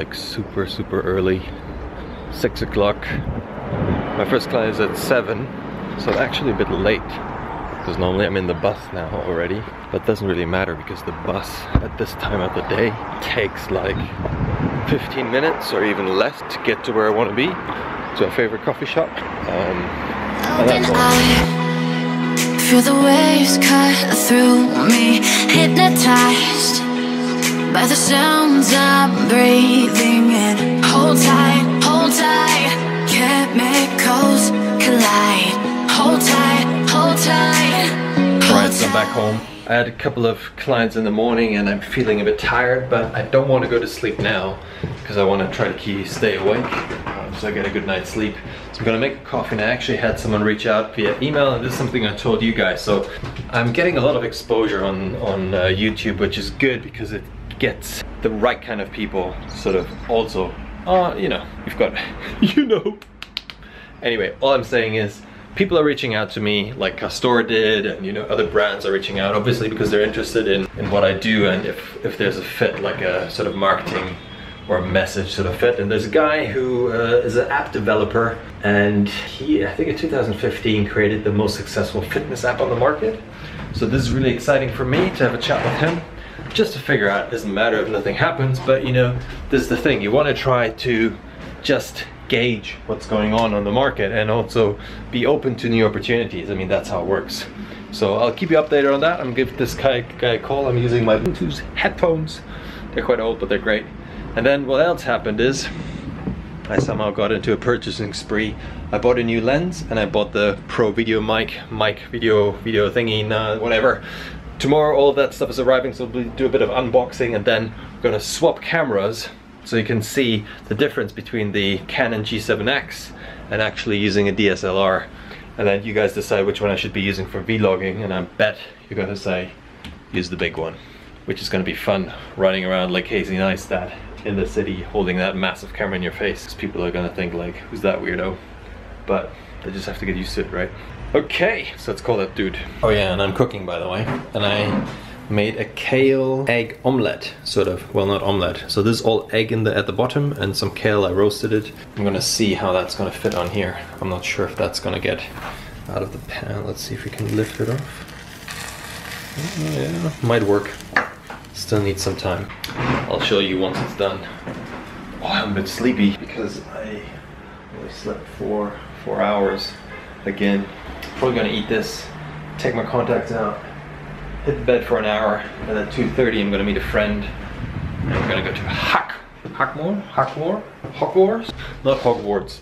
like super early, 6 o'clock. My first client is at 7, so actually a bit late, because normally I'm in the bus now already. But doesn't really matter because the bus at this time of the day takes like 15 minutes or even less to get to where I want to be, to a favorite coffee shop. And that's all. Feel the waves cut through me, hypnotized by the sounds I'm breathing in. Hold tight, chemicals collide. Hold tight, hold tight. Alright, so I'm back home. I had a couple of clients in the morning and I'm feeling a bit tired, but I don't want to go to sleep now because I want to try to stay awake so I get a good night's sleep. So I'm gonna make a coffee, and I actually had someone reach out via email, and this is something I told you guys. So I'm getting a lot of exposure on YouTube, which is good because it gets the right kind of people sort of also, you know, you've got, you know. Anyway, all I'm saying is people are reaching out to me like Castor did, and you know, other brands are reaching out, obviously because they're interested in what I do, and if there's a fit, like a sort of marketing or a message sort of fit. And there's a guy who is an app developer, and he, I think in 2015, created the most successful fitness app on the market. So this is really exciting for me to have a chat with him, just to figure out, it doesn't matter if nothing happens, but you know, this is the thing, you want to try to just gauge what's going on the market and also be open to new opportunities. I mean, that's how it works. So I'll keep you updated on that. I'm gonna give this guy a call. I'm using my Bluetooth headphones. They're quite old, but they're great. And then what else happened is I somehow got into a purchasing spree. I bought a new lens and I bought the Pro Video mic video thingy, whatever. Tomorrow all that stuff is arriving, so we'll do a bit of unboxing, and then we're gonna swap cameras so you can see the difference between the Canon G7X and actually using a DSLR. And then you guys decide which one I should be using for vlogging, and I bet you're gonna say use the big one, which is gonna be fun running around like Casey Neistat in the city holding that massive camera in your face, because people are gonna think like, who's that weirdo? But they just have to get used to it, right? Okay, so let's call that dude. Oh yeah, and I'm cooking, by the way, and I made a kale egg omelette, sort of. Well, not omelette. So this is all egg at the bottom and some kale. I roasted it. I'm gonna see how that's gonna fit on here. I'm not sure if that's gonna get out of the pan. Let's see if we can lift it off. Oh, yeah, might work. Still needs some time. I'll show you once it's done. Oh, I'm a bit sleepy because I only slept for 4 hours. Again, probably gonna eat this, take my contacts out, hit the bed for an hour, and at 2:30 I'm gonna meet a friend, and we're gonna go to Hogwarts? Not Hogwarts.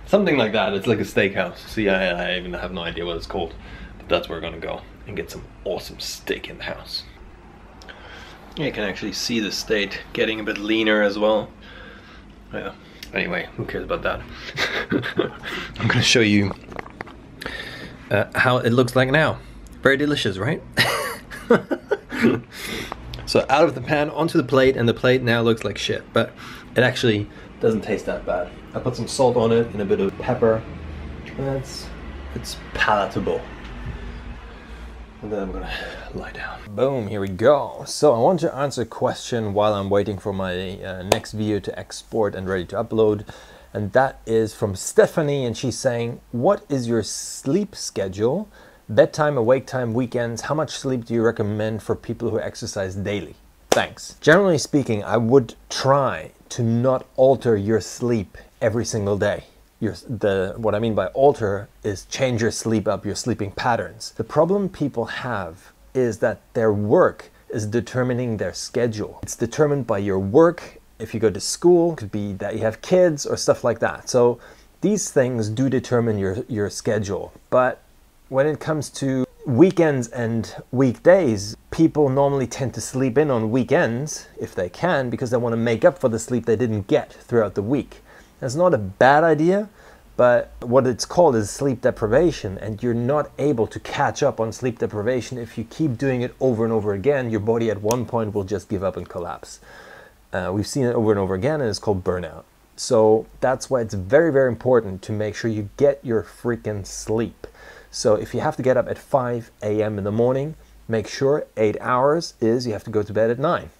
Something like that. It's like a steakhouse. See, I even have no idea what it's called, but that's where we're gonna go and get some awesome steak in the house. You can actually see the state getting a bit leaner as well. Yeah. Anyway, who cares about that? I'm gonna show you how it looks like now. Very delicious, right? So out of the pan onto the plate, and the plate now looks like shit, but it actually doesn't taste that bad. I put some salt on it and a bit of pepper, and it's palatable. And then I'm gonna lie down. Boom, here we go. So I want to answer a question while I'm waiting for my next video to export and ready to upload. And that is from Stephanie, and she's saying, what is your sleep schedule? Bedtime, awake time, weekends? How much sleep do you recommend for people who exercise daily? Thanks. Generally speaking, I would try to not alter your sleep every single day. What I mean by alter is change your sleep up, your sleeping patterns. The problem people have is that their work is determining their schedule. It's determined by your work. If you go to school, it could be that you have kids or stuff like that. So these things do determine your schedule. But when it comes to weekends and weekdays, people normally tend to sleep in on weekends if they can, because they want to make up for the sleep they didn't get throughout the week. That's not a bad idea, but what it's called is sleep deprivation, and you're not able to catch up on sleep deprivation if you keep doing it over and over again. Your body at one point will just give up and collapse. We've seen it over and over again, and it's called burnout. So that's why it's very, very important to make sure you get your freaking sleep. So if you have to get up at 5 a.m. in the morning, make sure 8 hours is you have to go to bed at 9.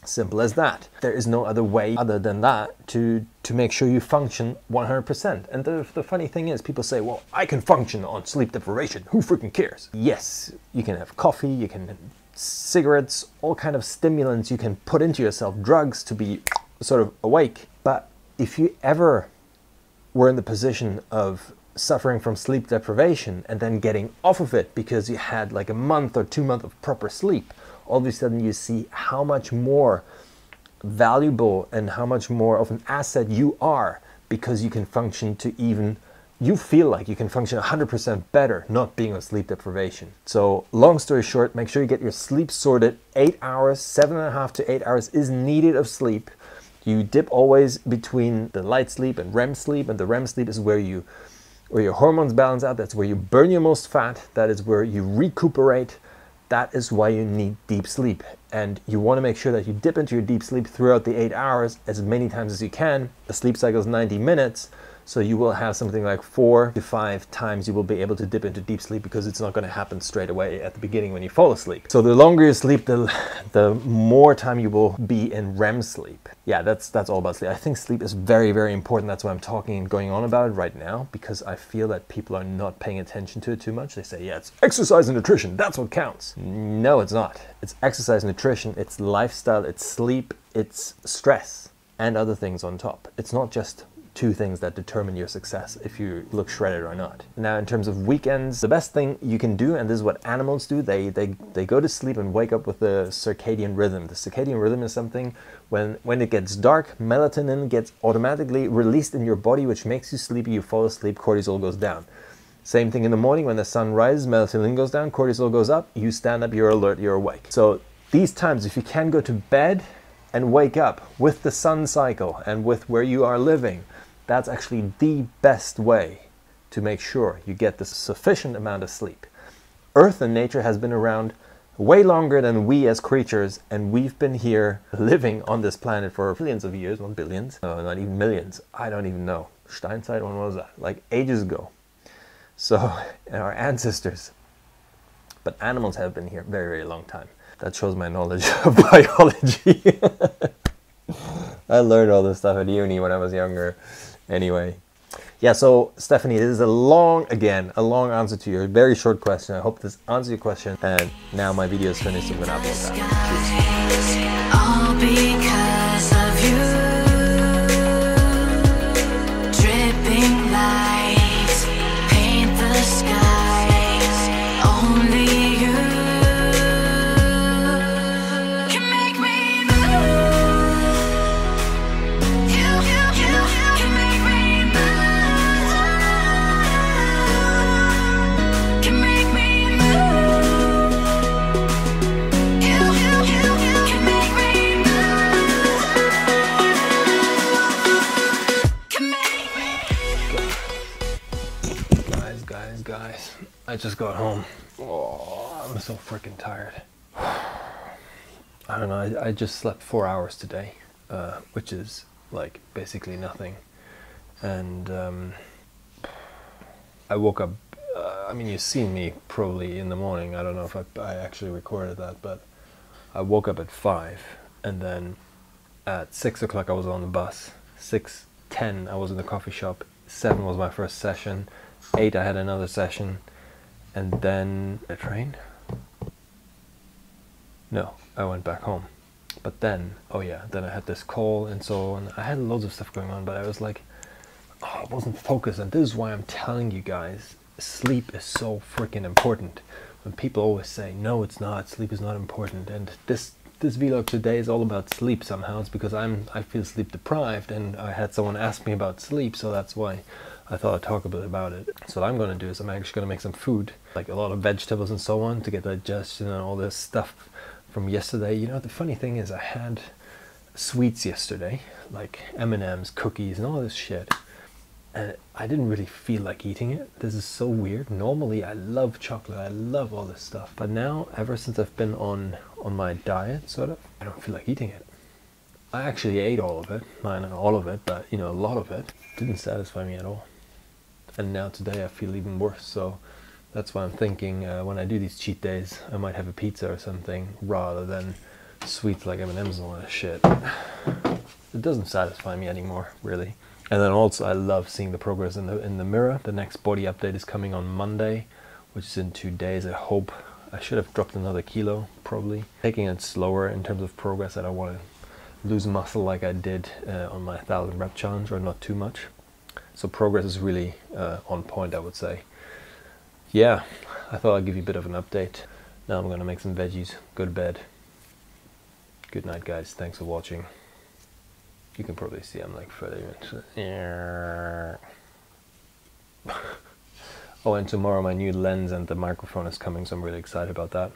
Simple as that. There is no other way other than that to make sure you function 100%. And the funny thing is, people say, well, I can function on sleep deprivation. Who freaking cares? Yes, you can have coffee, you can have cigarettes, all kind of stimulants you can put into yourself, drugs to be sort of awake. But if you ever were in the position of suffering from sleep deprivation and then getting off of it because you had like a month or 2 months of proper sleep, all of a sudden you see how much more valuable and how much more of an asset you are, because you can function to even, you feel like you can function 100% better not being on sleep deprivation. So long story short, make sure you get your sleep sorted. 8 hours, 7.5 to 8 hours is needed of sleep. You dip always between the light sleep and REM sleep, and the REM sleep is where your hormones balance out. That's where you burn your most fat. That is where you recuperate. That is why you need deep sleep. And you want to make sure that you dip into your deep sleep throughout the 8 hours as many times as you can. The sleep cycle is 90 minutes. So you will have something like 4 to 5 times you will be able to dip into deep sleep, because it's not going to happen straight away at the beginning when you fall asleep. So the longer you sleep, the more time you will be in REM sleep. Yeah, that's all about sleep. I think sleep is very, very important. That's why I'm talking and going on about it right now, because I feel that people are not paying attention to it too much. They say, yeah, it's exercise and nutrition. That's what counts. No, it's not. It's exercise, nutrition, it's lifestyle, it's sleep, it's stress, and other things on top. It's not just 2 things that determine your success if you look shredded or not. Now, in terms of weekends, the best thing you can do, and this is what animals do, they go to sleep and wake up with the circadian rhythm. The circadian rhythm is something when it gets dark, melatonin gets automatically released in your body, which makes you sleepy. You fall asleep, cortisol goes down. Same thing in the morning, when the sun rises, melatonin goes down, cortisol goes up, you stand up, you're alert, you're awake. So these times, if you can go to bed and wake up with the sun cycle and with where you are living, that's actually the best way to make sure you get the sufficient amount of sleep. Earth and nature has been around way longer than we as creatures, and we've been here living on this planet for billions of years, not billions, no, not even millions. I don't even know. Steinzeit, when was that? Like ages ago. So, our ancestors. But animals have been here a very, very long time. That shows my knowledge of biology. I learned all this stuff at uni when I was younger. Anyway, yeah, so Stephanie, this is a long answer to your very short question. I hope this answers your question. And now my video is finished. I'm going to upload that. All because of you. Dripping lights paint the skies. Only you can make me move. You can make me move. Can make me move. You can make me move. Can make me. Guys, I just got home. Oh, I'm so freaking tired. I don't know, I just slept 4 hours today, which is like basically nothing. And I woke up, I mean, you've seen me probably in the morning. I don't know if I actually recorded that, but I woke up at 5, and then at 6 o'clock I was on the bus. 6:10 I was in the coffee shop. 7 was my first session. 8 I had another session. And then a train? No, I went back home. But then, oh yeah, then I had this call and so on. I had loads of stuff going on, but I was like, oh, I wasn't focused. And this is why I'm telling you guys, sleep is so freaking important. When people always say, no, it's not, sleep is not important. And this vlog today is all about sleep somehow. It's because I feel sleep deprived, and I had someone ask me about sleep, so that's why I thought I'd talk a bit about it. So what I'm going to do is I'm actually going to make some food, like a lot of vegetables and so on, to get digestion and all this stuff from yesterday. You know, the funny thing is I had sweets yesterday, like M&M's, cookies and all this shit, and I didn't really feel like eating it. This is so weird. Normally I love chocolate, I love all this stuff, but now, ever since I've been on my diet, sort of, I don't feel like eating it. I actually ate all of it, not all of it, but you know, a lot of it. Didn't satisfy me at all. And now today I feel even worse, so that's why I'm thinking when I do these cheat days I might have a pizza or something rather than sweets like M&M's and all that shit. It doesn't satisfy me anymore, really. And then also I love seeing the progress in the mirror. The next body update is coming on Monday, which is in 2 days. I hope I should have dropped another kilo, probably. Taking it slower in terms of progress. I don't want to lose muscle like I did on my 1,000 rep challenge, or not too much. So progress is really on point, I would say. Yeah, I thought I'd give you a bit of an update. Now I'm going to make some veggies, go to bed. Good night, guys. Thanks for watching. You can probably see I'm like further into... Oh, and tomorrow my new lens and the microphone is coming, so I'm really excited about that.